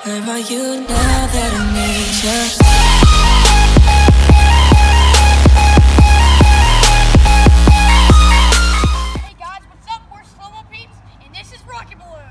Where are you now that I need you? Hey guys, what's up? We're Slow-Mo Peeps, and this is Rocket Balloon.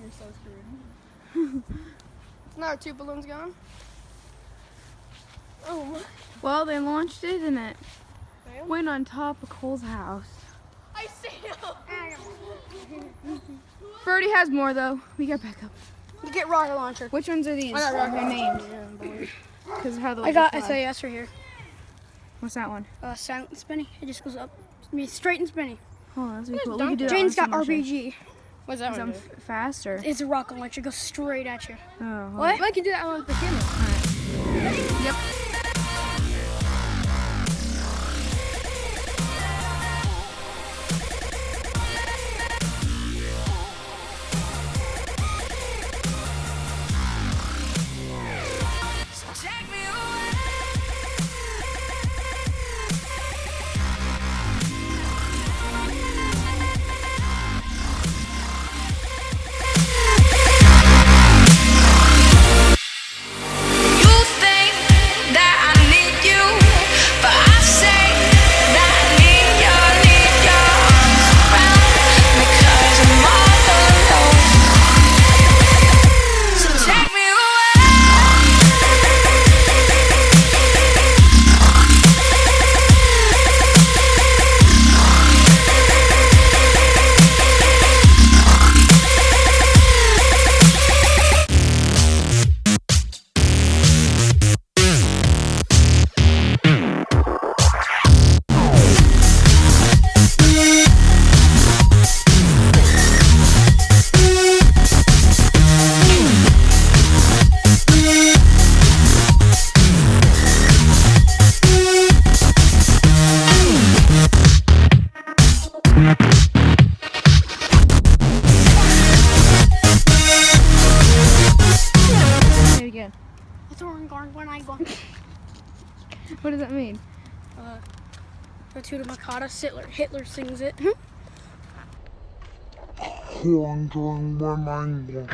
You're so screwed. Now our 2 balloons gone. Oh my. Well, they launched it and it Failed? went on top of Cole's house. I see him. Birdie has more though. We got backup. You get rocket launcher. Which ones are these? I got rocket They're named. named. Because how the I got SAS right here. What's that one? Silent and spinny. It just goes up. Straight and spinny. Oh, that's really cool. We could do that Jane's on got slow motion. RPG. What's that Is one? that faster? It's a rocket launcher. It goes straight at you. Oh, What? I can do that one with the camera. Yep. Say it again. What does that mean? Tuta Makata. Hitler sings it. Wandering when I'm